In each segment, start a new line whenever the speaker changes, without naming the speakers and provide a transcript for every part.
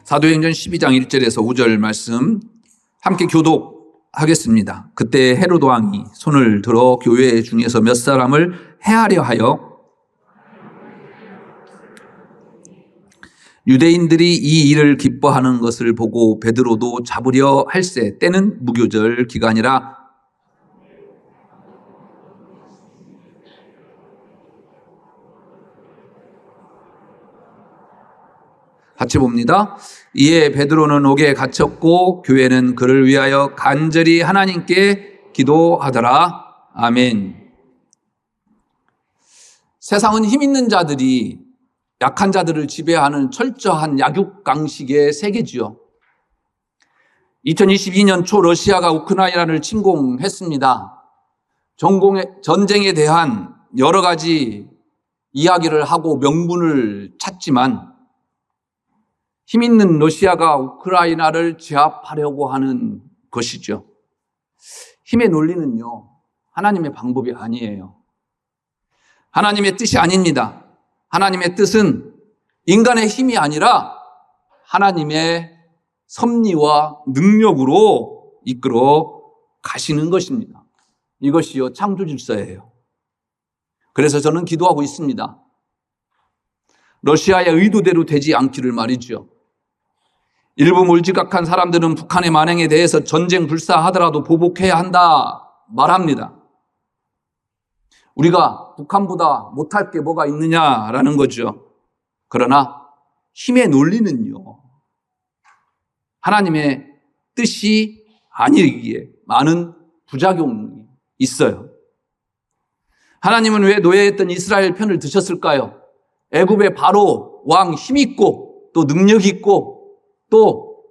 사도행전 12장 1절에서 5절 말씀 함께 교독하겠습니다. 그때 헤로드 왕이 손을 들어 교회 중에서 몇 사람을 해하려 하여 유대인들이 이 일을 기뻐하는 것을 보고 베드로도 잡으려 할세. 때는 무교절 기간이라 같이 봅니다. 이에 베드로는 옥에 갇혔고 교회는 그를 위하여 간절히 하나님께 기도하더라. 아멘. 세상은 힘 있는 자들이 약한 자들을 지배하는 철저한 약육강식의 세계지요. 2022년 초 러시아가 우크라이나를 침공했습니다. 전쟁에 대한 여러 가지 이야기를 하고 명분을 찾지만 힘 있는 러시아가 우크라이나를 제압하려고 하는 것이죠. 힘의 논리는요, 하나님의 방법이 아니에요. 하나님의 뜻이 아닙니다. 하나님의 뜻은 인간의 힘이 아니라 하나님의 섭리와 능력으로 이끌어 가시는 것입니다. 이것이요, 창조 질서예요. 그래서 저는 기도하고 있습니다. 러시아의 의도대로 되지 않기를 말이죠. 일부 몰지각한 사람들은 북한의 만행에 대해서 전쟁 불사하더라도 보복해야 한다 말합니다. 우리가 북한보다 못할 게 뭐가 있느냐라는 거죠. 그러나 힘의 논리는요, 하나님의 뜻이 아니기에 많은 부작용이 있어요. 하나님은 왜 노예했던 이스라엘 편을 드셨을까요? 애굽의 바로 왕 힘있고 또 능력있고 또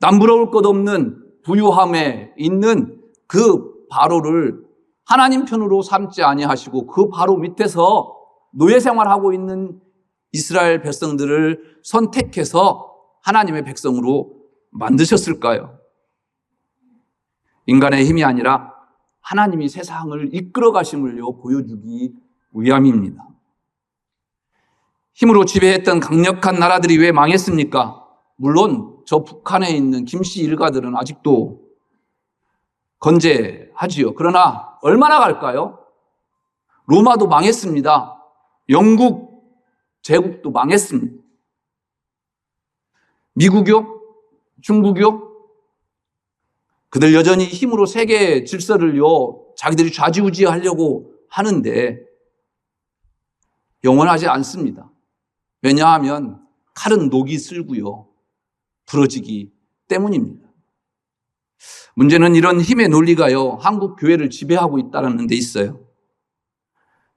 남부러울 것 없는 부유함에 있는 그 바로를 하나님 편으로 삼지 아니하시고 그 바로 밑에서 노예 생활하고 있는 이스라엘 백성들을 선택해서 하나님의 백성으로 만드셨을까요? 인간의 힘이 아니라 하나님이 세상을 이끌어 가심을요 보여주기 위함입니다. 힘으로 지배했던 강력한 나라들이 왜 망했습니까? 물론 저 북한에 있는 김씨 일가들은 아직도 건재하지요. 그러나 얼마나 갈까요? 로마도 망했습니다. 영국 제국도 망했습니다. 미국요? 중국요? 그들 여전히 힘으로 세계 질서를요 자기들이 좌지우지하려고 하는데 영원하지 않습니다. 왜냐하면 칼은 녹이 슬고요 부러지기 때문입니다. 문제는 이런 힘의 논리가요 한국 교회를 지배하고 있다는 데 있어요.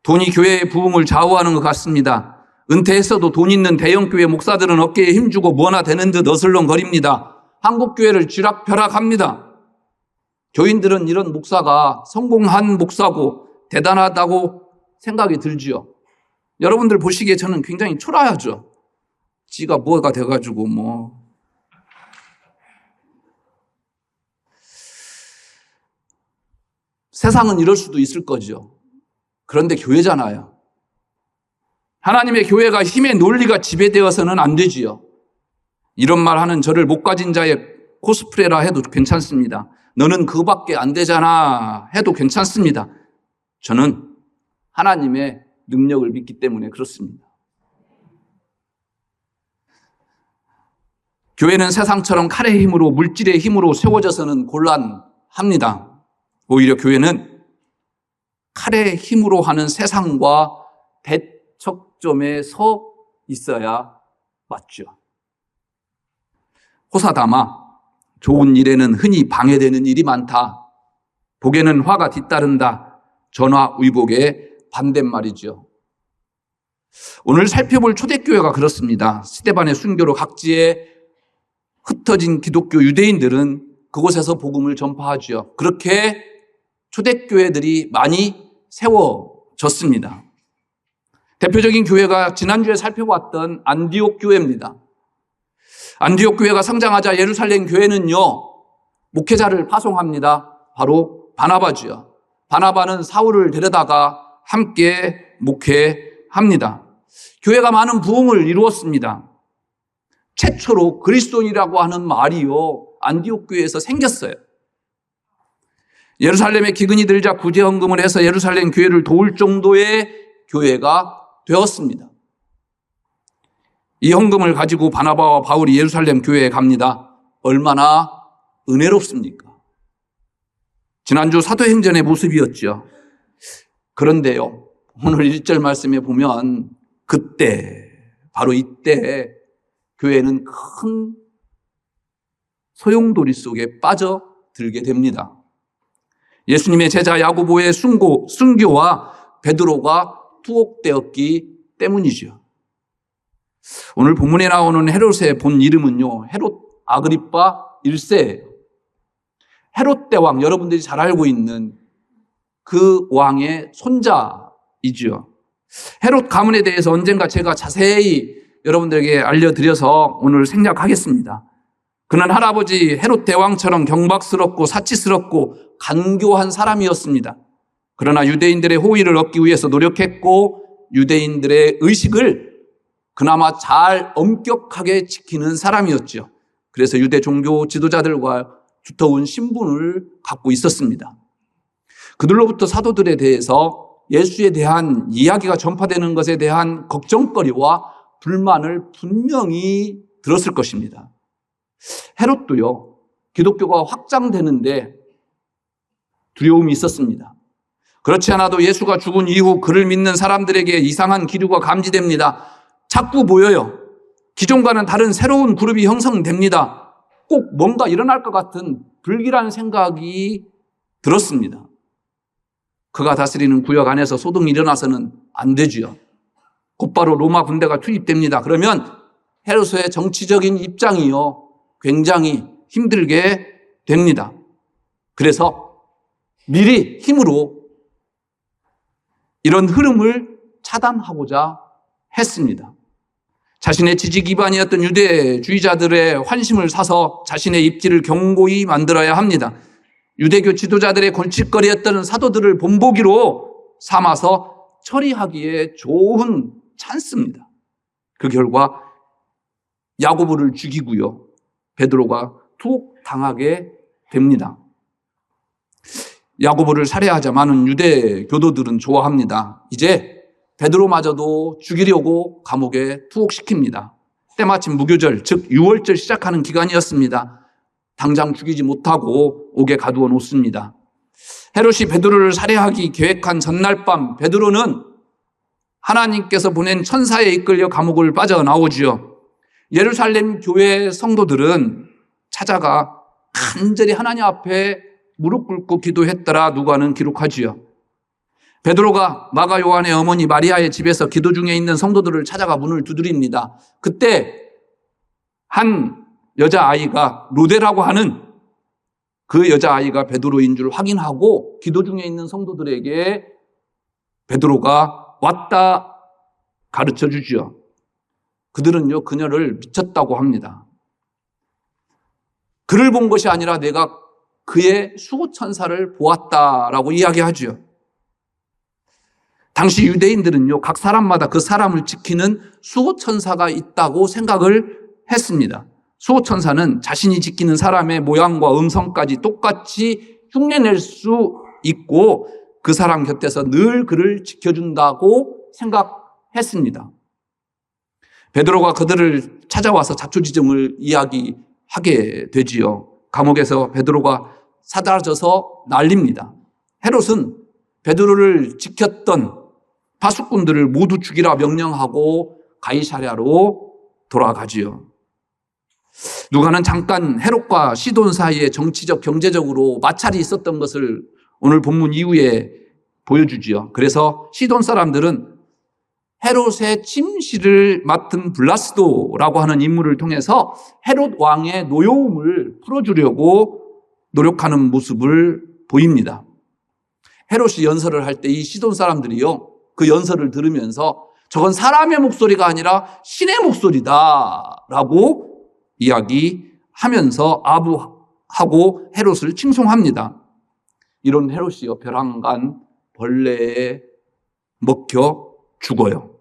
돈이 교회의 부흥을 좌우하는 것 같습니다. 은퇴했어도 돈 있는 대형교회 목사들은 어깨에 힘주고 뭐나 되는 듯 어슬렁거립니다. 한국 교회를 쥐락펴락합니다. 교인들은 이런 목사가 성공한 목사고 대단하다고 생각이 들지요. 여러분들 보시기에 저는 굉장히 초라하죠. 지가 뭐가 돼가지고 세상은 이럴 수도 있을 거죠. 그런데 교회잖아요. 하나님의 교회가 힘의 논리가 지배되어서는 안 되지요. 이런 말 하는 저를 못 가진 자의 코스프레라 해도 괜찮습니다. 너는 그거밖에 안 되잖아 해도 괜찮습니다. 저는 하나님의 능력을 믿기 때문에 그렇습니다. 교회는 세상처럼 칼의 힘으로 물질의 힘으로 세워져서는 곤란합니다. 오히려 교회는 칼의 힘으로 하는 세상과 대척점에 서 있어야 맞죠. 호사다마 좋은 일에는 흔히 방해되는 일이 많다. 복에는 화가 뒤따른다. 전화위복의 반대말이죠. 오늘 살펴볼 초대교회가 그렇습니다. 스데반의 순교로 각지에 흩어진 기독교 유대인들은 그곳에서 복음을 전파하죠. 그렇게 초대교회들이 많이 세워졌습니다. 대표적인 교회가 지난주에 살펴봤던 안디옥 교회입니다. 안디옥 교회가 성장하자 예루살렘 교회는요, 목회자를 파송합니다. 바로 바나바지요. 바나바는 사울을 데려다가 함께 목회합니다. 합니다. 교회가 많은 부흥을 이루었습니다. 최초로 그리스도인이라고 하는 말이요, 안디옥 교회에서 생겼어요. 예루살렘에 기근이 들자 구제헌금을 해서 예루살렘 교회를 도울 정도의 교회가 되었습니다. 이 헌금을 가지고 바나바와 바울이 예루살렘 교회에 갑니다. 얼마나 은혜롭습니까? 지난주 사도행전의 모습이었죠. 그런데요, 오늘 1절 말씀에 보면 그때, 바로 이때 교회는 큰 소용돌이 속에 빠져들게 됩니다. 예수님의 제자 야고보의 순교와 베드로가 투옥되었기 때문이죠. 오늘 본문에 나오는 헤롯의 본 이름은요, 헤롯 아그리파 1세예요. 헤롯 대왕, 여러분들이 잘 알고 있는 그 왕의 손자이죠. 헤롯 가문에 대해서 언젠가 제가 자세히 여러분들에게 알려드려서 오늘 생략하겠습니다. 그는 할아버지 헤롯 대왕처럼 경박스럽고 사치스럽고 간교한 사람이었습니다. 그러나 유대인들의 호의를 얻기 위해서 노력했고 유대인들의 의식을 그나마 잘 엄격하게 지키는 사람이었죠. 그래서 유대 종교 지도자들과 두터운 신분을 갖고 있었습니다. 그들로부터 사도들에 대해서 예수에 대한 이야기가 전파되는 것에 대한 걱정거리와 불만을 분명히 들었을 것입니다. 헤롯도요, 기독교가 확장되는데 두려움이 있었습니다. 그렇지 않아도 예수가 죽은 이후 그를 믿는 사람들에게 이상한 기류가 감지됩니다. 자꾸 보여요. 기존과는 다른 새로운 그룹이 형성됩니다. 꼭 뭔가 일어날 것 같은 불길한 생각이 들었습니다. 그가 다스리는 구역 안에서 소동이 일어나서는 안 되지요. 곧바로 로마 군대가 투입됩니다. 그러면 헤롯의 정치적인 입장이요, 굉장히 힘들게 됩니다. 그래서 미리 힘으로 이런 흐름을 차단하고자 했습니다. 자신의 지지 기반이었던 유대주의자들의 환심을 사서 자신의 입지를 견고히 만들어야 합니다. 유대교 지도자들의 골칫거리였던 사도들을 본보기로 삼아서 처리하기에 좋은 찬스입니다. 그 결과 야고보를 죽이고요, 베드로가 투옥당하게 됩니다. 야고보를 살해하자 많은 유대 교도들은 좋아합니다. 이제 베드로마저도 죽이려고 감옥에 투옥시킵니다. 때마침 무교절, 즉 6월절 시작하는 기간이었습니다. 당장 죽이지 못하고 옥에 가두어 놓습니다. 헤롯이 베드로를 살해하기 계획한 전날 밤 베드로는 하나님께서 보낸 천사에 이끌려 감옥을 빠져나오지요. 예루살렘 교회 성도들은 찾아가 간절히 하나님 앞에 무릎 꿇고 기도했더라 누가는 기록하지요. 베드로가 마가 요한의 어머니 마리아의 집에서 기도 중에 있는 성도들을 찾아가 문을 두드립니다. 그때 한 여자아이가 로데라고 하는 그 여자아이가 베드로인 줄 확인하고 기도 중에 있는 성도들에게 베드로가 왔다 가르쳐 주지요. 그들은요, 그녀를 미쳤다고 합니다. 그를 본 것이 아니라 내가 그의 수호천사를 보았다라고 이야기하죠. 당시 유대인들은요, 각 사람마다 그 사람을 지키는 수호천사가 있다고 생각을 했습니다. 수호천사는 자신이 지키는 사람의 모양과 음성까지 똑같이 흉내낼 수 있고 그 사람 곁에서 늘 그를 지켜준다고 생각했습니다. 베드로가 그들을 찾아와서 자초지종을 이야기하게 되지요. 감옥에서 베드로가 사라져서 난립니다. 헤롯은 베드로를 지켰던 파수꾼들을 모두 죽이라 명령하고 가이사랴로 돌아가지요. 누가는 잠깐 헤롯과 시돈 사이에 정치적, 경제적으로 마찰이 있었던 것을 오늘 본문 이후에 보여주지요. 그래서 시돈 사람들은 헤롯의 침실을 맡은 블라스도라고 하는 인물을 통해서 헤롯 왕의 노여움을 풀어주려고 노력하는 모습을 보입니다. 헤롯이 연설을 할 때 이 시돈 사람들이요, 그 연설을 들으면서 저건 사람의 목소리가 아니라 신의 목소리다라고 이야기하면서 아부하고 헤롯을 칭송합니다. 이런 헤롯이요, 벼랑간 벌레에 먹혀 죽어요.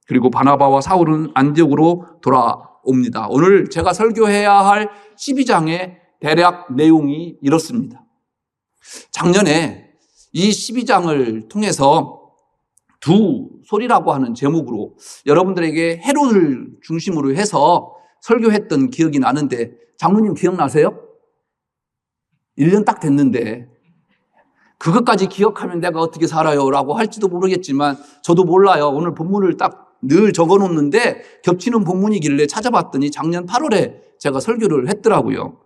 그리고 바나바와 사울은 안디옥으로 돌아옵니다. 오늘 제가 설교해야 할 12장의 대략 내용이 이렇습니다. 작년에 이 12장을 통해서 두 소리라고 하는 제목으로 여러분들에게 헤롯을 중심으로 해서 설교했던 기억이 나는데, 장로님 기억나세요? 1년 딱 됐는데 그것까지 기억하면 내가 어떻게 살아요? 라고 할지도 모르겠지만 저도 몰라요. 오늘 본문을 딱 늘 적어놓는데 겹치는 본문이길래 찾아봤더니 작년 8월에 제가 설교를 했더라고요.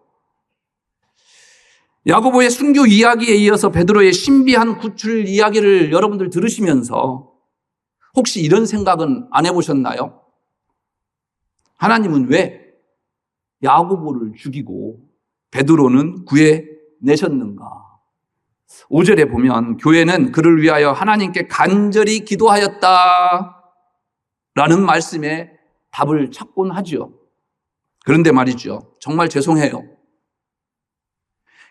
야고보의 순교 이야기에 이어서 베드로의 신비한 구출 이야기를 여러분들 들으시면서 혹시 이런 생각은 안 해보셨나요? 하나님은 왜 야고보를 죽이고 베드로는 구해내셨는가? 5절에 보면 교회는 그를 위하여 하나님께 간절히 기도하였다 라는 말씀에 답을 찾곤 하죠. 그런데 말이죠, 정말 죄송해요.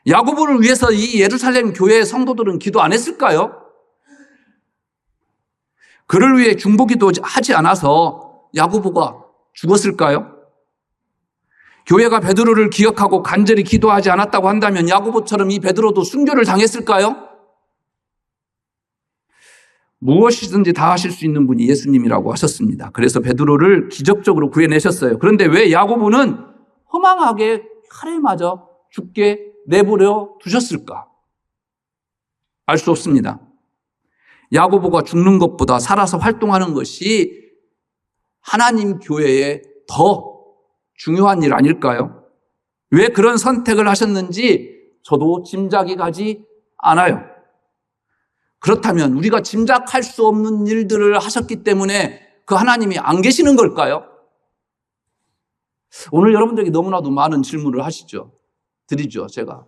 야고보를 위해서 이 예루살렘 교회의 성도들은 기도 안 했을까요? 그를 위해 중보기도 하지 않아서 야고보가 죽었을까요? 교회가 베드로를 기억하고 간절히 기도하지 않았다고 한다면 야고보처럼 이 베드로도 순교를 당했을까요? 무엇이든지 다 하실 수 있는 분이 예수님이라고 하셨습니다. 그래서 베드로를 기적적으로 구해내셨어요. 그런데 왜 야고보는 허망하게 칼에 맞아 죽게 내버려 두셨을까? 알 수 없습니다. 야고보가 죽는 것보다 살아서 활동하는 것이 하나님 교회에 더 중요한 일 아닐까요? 왜 그런 선택을 하셨는지 저도 짐작이 가지 않아요. 그렇다면 우리가 짐작할 수 없는 일들을 하셨기 때문에 그 하나님이 안 계시는 걸까요? 오늘 여러분들에게 너무나도 많은 질문을 드리죠, 제가.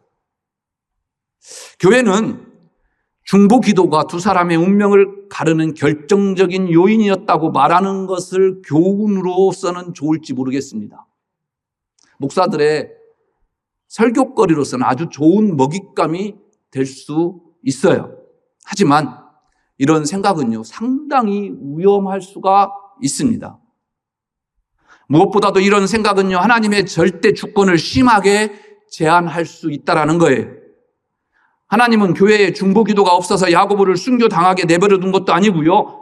교회는 중보 기도가 두 사람의 운명을 가르는 결정적인 요인이었다고 말하는 것을 교훈으로서는 좋을지 모르겠습니다. 목사들의 설교거리로서는 아주 좋은 먹잇감이 될 수 있어요. 하지만 이런 생각은요, 상당히 위험할 수가 있습니다. 무엇보다도 이런 생각은요, 하나님의 절대 주권을 심하게 제한할 수 있다는 거예요. 하나님은 교회에 중보기도가 없어서 야고보를 순교당하게 내버려 둔 것도 아니고요,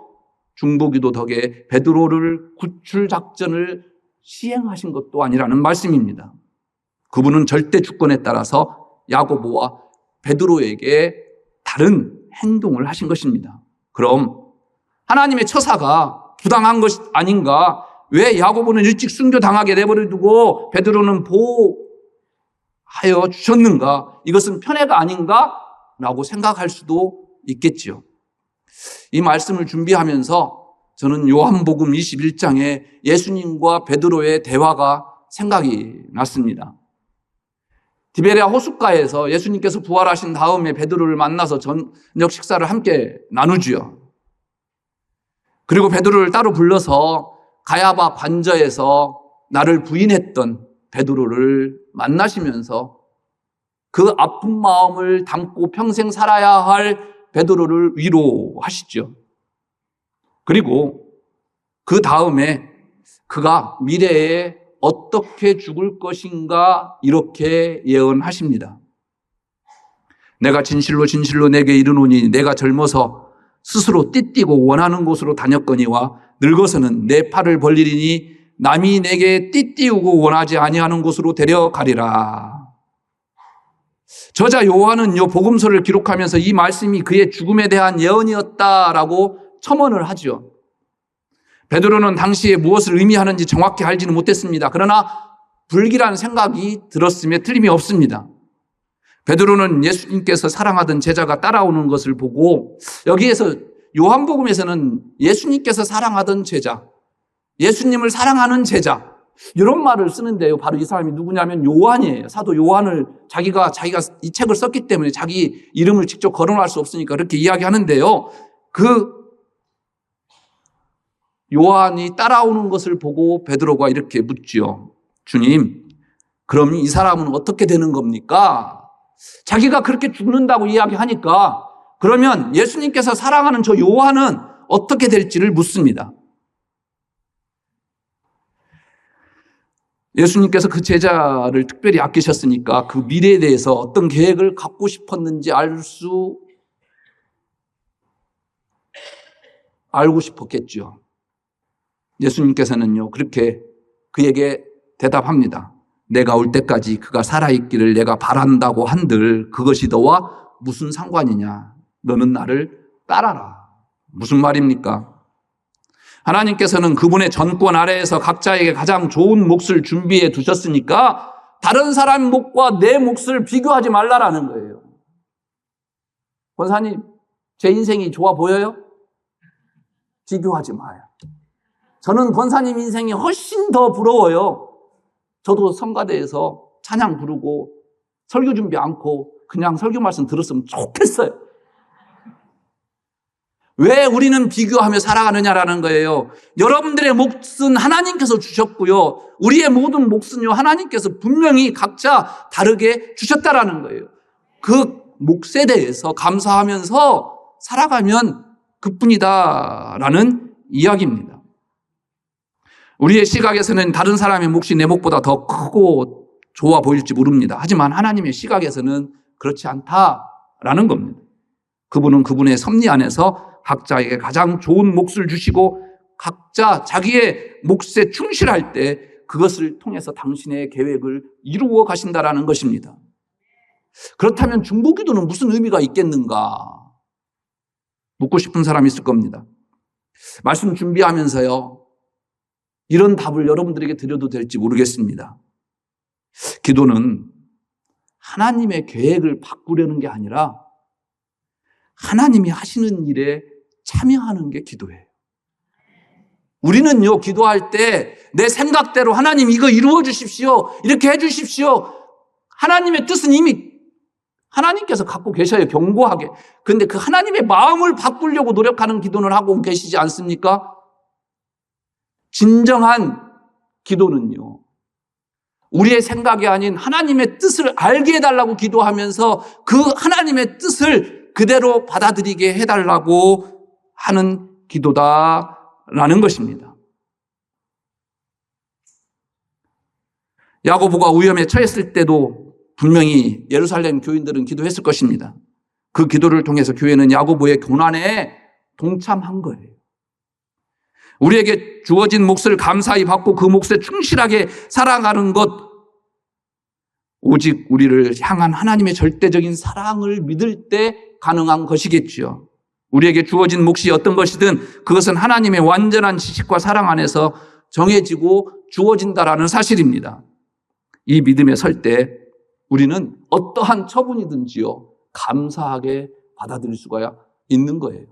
중보기도 덕에 베드로를 구출 작전을 시행하신 것도 아니라는 말씀입니다. 그분은 절대 주권에 따라서 야고보와 베드로에게 다른 행동을 하신 것입니다. 그럼 하나님의 처사가 부당한 것 아닌가? 왜 야고보는 일찍 순교당하게 내버려 두고 베드로는 보호하여 주셨는가? 이것은 편애가 아닌가? 라고 생각할 수도 있겠지요. 이 말씀을 준비하면서 저는 요한복음 21장에 예수님과 베드로의 대화가 생각이 났습니다. 디베랴 호숫가에서 예수님께서 부활하신 다음에 베드로를 만나서 저녁 식사를 함께 나누지요. 그리고 베드로를 따로 불러서 가야바 관저에서 나를 부인했던 베드로를 만나시면서 그 아픈 마음을 담고 평생 살아야 할 베드로를 위로하시죠. 그리고 그 다음에 그가 미래에 어떻게 죽을 것인가 이렇게 예언하십니다. 내가 진실로 진실로 내게 이르노니 내가 젊어서 스스로 띠띠고 원하는 곳으로 다녔거니와 늙어서는 내 팔을 벌리리니 남이 내게 띠띠우고 원하지 아니하는 곳으로 데려가리라. 저자 요한은요, 복음서를 기록하면서 이 말씀이 그의 죽음에 대한 예언이었다라고 첨언을 하죠. 베드로는 당시에 무엇을 의미하는지 정확히 알지는 못했습니다. 그러나 불길한 생각이 들었음에 틀림이 없습니다. 베드로는 예수님께서 사랑하던 제자가 따라오는 것을 보고, 여기에서 요한복음에서는 예수님께서 사랑하던 제자, 예수님을 사랑하는 제자, 이런 말을 쓰는데요. 바로 이 사람이 누구냐면 요한이에요. 사도 요한을 자기가 이 책을 썼기 때문에 자기 이름을 직접 거론할 수 없으니까 그렇게 이야기하는데요. 그 요한이 따라오는 것을 보고 베드로가 이렇게 묻지요. 주님, 그럼 이 사람은 어떻게 되는 겁니까? 자기가 그렇게 죽는다고 이야기하니까 그러면 예수님께서 사랑하는 저 요한은 어떻게 될지를 묻습니다. 예수님께서 그 제자를 특별히 아끼셨으니까 그 미래에 대해서 어떤 계획을 갖고 싶었는지 알고 싶었겠죠. 예수님께서는요, 그렇게 그에게 대답합니다. 내가 올 때까지 그가 살아있기를 내가 바란다고 한들 그것이 너와 무슨 상관이냐. 너는 나를 따라라. 무슨 말입니까? 하나님께서는 그분의 전권 아래에서 각자에게 가장 좋은 몫을 준비해 두셨으니까 다른 사람 몫과 내 몫을 비교하지 말라라는 거예요. 권사님, 제 인생이 좋아 보여요? 비교하지 마요. 저는 권사님 인생이 훨씬 더 부러워요. 저도 성가대에서 찬양 부르고 설교 준비 않고 그냥 설교 말씀 들었으면 좋겠어요. 왜 우리는 비교하며 살아가느냐라는 거예요. 여러분들의 몫은 하나님께서 주셨고요. 우리의 모든 몫은요, 하나님께서 분명히 각자 다르게 주셨다라는 거예요. 그 몫에 대해서 감사하면서 살아가면 그뿐이다라는 이야기입니다. 우리의 시각에서는 다른 사람의 몫이 내 몫보다 더 크고 좋아 보일지 모릅니다. 하지만 하나님의 시각에서는 그렇지 않다라는 겁니다. 그분은 그분의 섭리 안에서 각자에게 가장 좋은 몫을 주시고 각자 자기의 몫에 충실할 때 그것을 통해서 당신의 계획을 이루어 가신다라는 것입니다. 그렇다면 중보기도는 무슨 의미가 있겠는가? 묻고 싶은 사람이 있을 겁니다. 말씀 준비하면서요, 이런 답을 여러분들에게 드려도 될지 모르겠습니다. 기도는 하나님의 계획을 바꾸려는 게 아니라 하나님이 하시는 일에 참여하는 게 기도예요. 우리는요, 기도할 때 내 생각대로 하나님 이거 이루어 주십시오. 이렇게 해 주십시오. 하나님의 뜻은 이미 하나님께서 갖고 계셔요, 견고하게. 그런데 그 하나님의 마음을 바꾸려고 노력하는 기도는 하고 계시지 않습니까? 진정한 기도는요, 우리의 생각이 아닌 하나님의 뜻을 알게 해달라고 기도하면서 그 하나님의 뜻을 그대로 받아들이게 해달라고 하는 기도다라는 것입니다. 야고보가 위험에 처했을 때도 분명히 예루살렘 교인들은 기도했을 것입니다. 그 기도를 통해서 교회는 야고보의 고난에 동참한 거예요. 우리에게 주어진 몫을 감사히 받고 그 몫에 충실하게 살아가는 것, 오직 우리를 향한 하나님의 절대적인 사랑을 믿을 때 가능한 것이겠지요. 우리에게 주어진 몫이 어떤 것이든 그것은 하나님의 완전한 지식과 사랑 안에서 정해지고 주어진다라는 사실입니다. 이 믿음에 설 때 우리는 어떠한 처분이든지요, 감사하게 받아들일 수가 있는 거예요.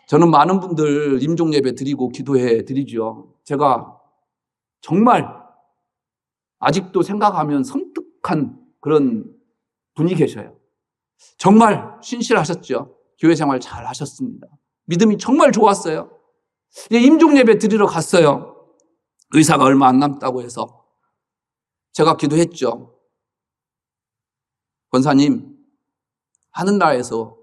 저는 많은 분들 임종 예배 드리고 기도해 드리죠. 제가 정말 아직도 생각하면 섬뜩한 그런 분이 계셔요. 정말 신실하셨죠. 교회 생활 잘 하셨습니다. 믿음이 정말 좋았어요. 임종 예배 드리러 갔어요. 의사가 얼마 안 남다고 해서 제가 기도했죠. 권사님, 하늘나라에서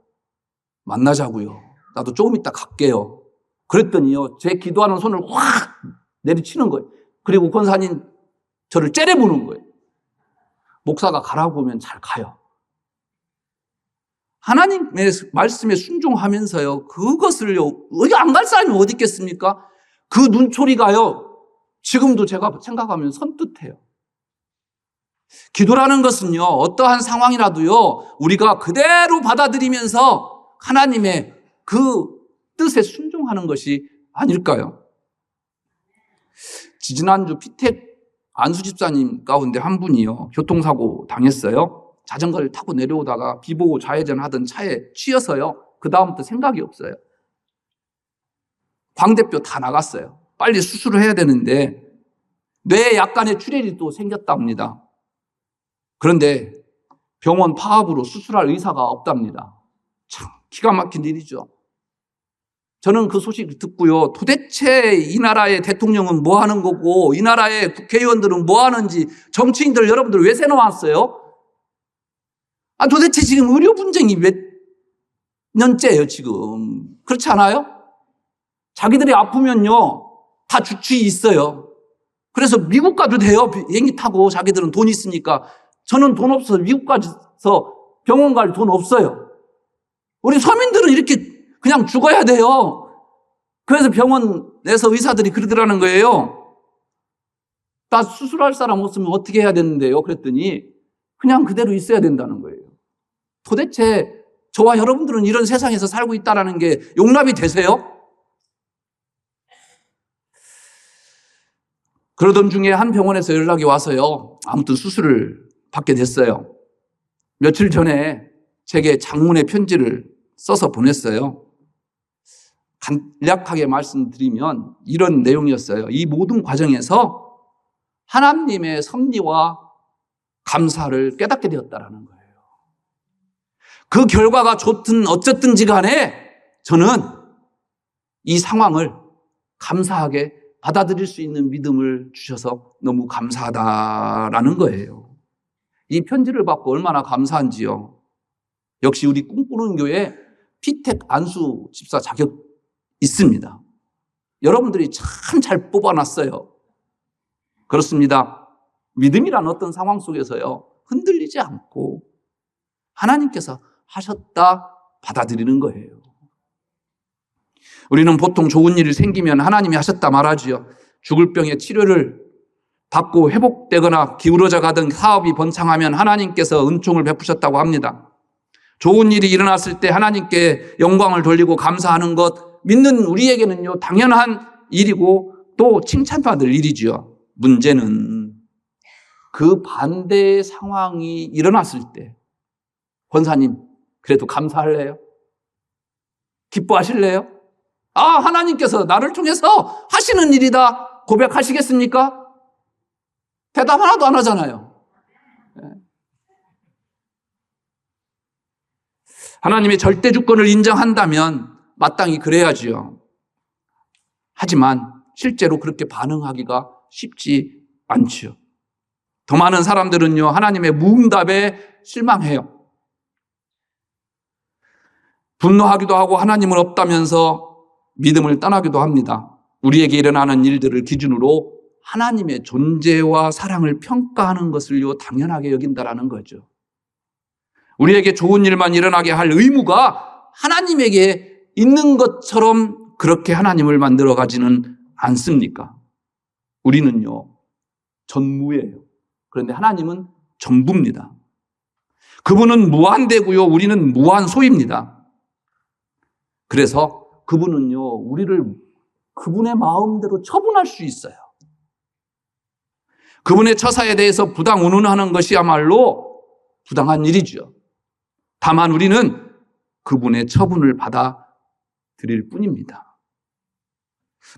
만나자고요. 나도 조금 이따 갈게요. 그랬더니요, 제 기도하는 손을 확 내리치는 거예요. 그리고 권사님 저를 째려보는 거예요. 목사가 가라고 하면 잘 가요. 하나님의 말씀에 순종하면서요, 그것을요, 여기 안 갈 사람이 어디 있겠습니까? 그 눈초리가요, 지금도 제가 생각하면 선뜻해요. 기도라는 것은요, 어떠한 상황이라도요, 우리가 그대로 받아들이면서 하나님의 그 뜻에 순종하는 것이 아닐까요? 지지난주 피택 안수 집사님 가운데 한 분이요, 교통사고 당했어요. 자전거를 타고 내려오다가 비 보고 좌회전 하던 차에 치여서요, 그 다음부터 생각이 없어요. 광대뼈 다 나갔어요. 빨리 수술을 해야 되는데 뇌에 약간의 출혈이 또 생겼답니다. 그런데 병원 파업으로 수술할 의사가 없답니다. 참 기가 막힌 일이죠. 저는 그 소식을 듣고요, 도대체 이 나라의 대통령은 뭐 하는 거고 이 나라의 국회의원들은 뭐 하는지, 정치인들 여러분들 왜 세워놨어요? 도대체 지금 의료 분쟁이 몇 년째예요 지금. 그렇지 않아요? 자기들이 아프면요 다 주치의 있어요. 그래서 미국 가도 돼요. 비행기 타고 자기들은 돈 있으니까. 저는 돈 없어서 미국 가서 병원 갈 돈 없어요. 우리 서민들은 이렇게 그냥 죽어야 돼요. 그래서 병원에서 의사들이 그러더라는 거예요. 나 수술할 사람 없으면 어떻게 해야 되는데요? 그랬더니 그냥 그대로 있어야 된다는 거예요. 도대체 저와 여러분들은 이런 세상에서 살고 있다는 게 용납이 되세요? 그러던 중에 한 병원에서 연락이 와서요. 아무튼 수술을 받게 됐어요. 며칠 전에 제게 장문의 편지를 써서 보냈어요. 간략하게 말씀드리면 이런 내용이었어요. 이 모든 과정에서 하나님의 섭리와 감사를 깨닫게 되었다는 거예요. 그 결과가 좋든 어쨌든지 간에 저는 이 상황을 감사하게 받아들일 수 있는 믿음을 주셔서 너무 감사하다라는 거예요. 이 편지를 받고 얼마나 감사한지요. 역시 우리 꿈꾸는 교회 피택 안수 집사 자격 있습니다. 여러분들이 참 잘 뽑아놨어요. 그렇습니다. 믿음이란 어떤 상황 속에서요, 흔들리지 않고 하나님께서 하셨다 받아들이는 거예요. 우리는 보통 좋은 일이 생기면 하나님이 하셨다 말하지요. 죽을 병의 치료를 받고 회복되거나 기울어져 가던 사업이 번창하면 하나님께서 은총을 베푸셨다고 합니다. 좋은 일이 일어났을 때 하나님께 영광을 돌리고 감사하는 것, 믿는 우리에게는요, 당연한 일이고 또 칭찬받을 일이지요. 문제는 그 반대의 상황이 일어났을 때, 권사님, 그래도 감사할래요? 기뻐하실래요? 아, 하나님께서 나를 통해서 하시는 일이다 고백하시겠습니까? 대답 하나도 안 하잖아요. 하나님의 절대 주권을 인정한다면 마땅히 그래야지요. 하지만 실제로 그렇게 반응하기가 쉽지 않지요. 더 많은 사람들은요, 하나님의 무응답에 실망해요. 분노하기도 하고 하나님은 없다면서 믿음을 떠나기도 합니다. 우리에게 일어나는 일들을 기준으로 하나님의 존재와 사랑을 평가하는 것을요, 당연하게 여긴다라는 거죠. 우리에게 좋은 일만 일어나게 할 의무가 하나님에게 있는 것처럼 그렇게 하나님을 만들어 가지는 않습니까? 우리는요, 전무예요. 그런데 하나님은 전부입니다. 그분은 무한대고요, 우리는 무한소입니다. 그래서 그분은요, 우리를 그분의 마음대로 처분할 수 있어요. 그분의 처사에 대해서 부당 운운하는 것이야말로 부당한 일이죠. 다만 우리는 그분의 처분을 받아들일 뿐입니다.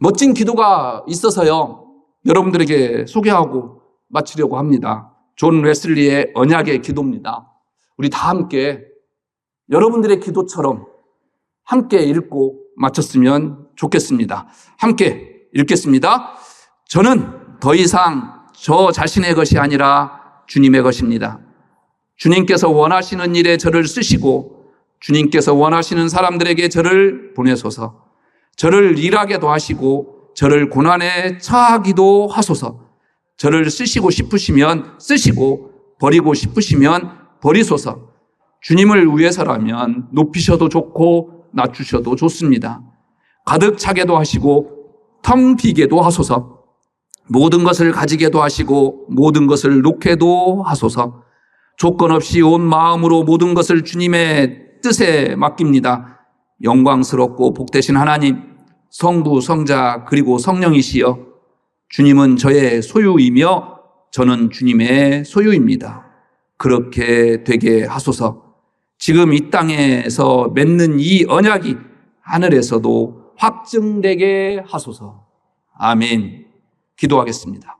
멋진 기도가 있어서요, 여러분들에게 소개하고 마치려고 합니다. 존 웨슬리의 언약의 기도입니다. 우리 다 함께 여러분들의 기도처럼 함께 읽고 마쳤으면 좋겠습니다. 함께 읽겠습니다. 저는 더 이상 저 자신의 것이 아니라 주님의 것입니다. 주님께서 원하시는 일에 저를 쓰시고 주님께서 원하시는 사람들에게 저를 보내소서. 저를 일하게도 하시고 저를 고난에 처하기도 하소서. 저를 쓰시고 싶으시면 쓰시고 버리고 싶으시면 버리소서. 주님을 위해서라면 높이셔도 좋고 낮추셔도 좋습니다. 가득 차게도 하시고 텅 비게도 하소서. 모든 것을 가지게도 하시고 모든 것을 놓게도 하소서. 조건 없이 온 마음으로 모든 것을 주님의 뜻에 맡깁니다. 영광스럽고 복되신 하나님, 성부, 성자, 그리고 성령이시여, 주님은 저의 소유이며 저는 주님의 소유입니다. 그렇게 되게 하소서. 지금 이 땅에서 맺는 이 언약이 하늘에서도 확증되게 하소서. 아멘. 기도하겠습니다.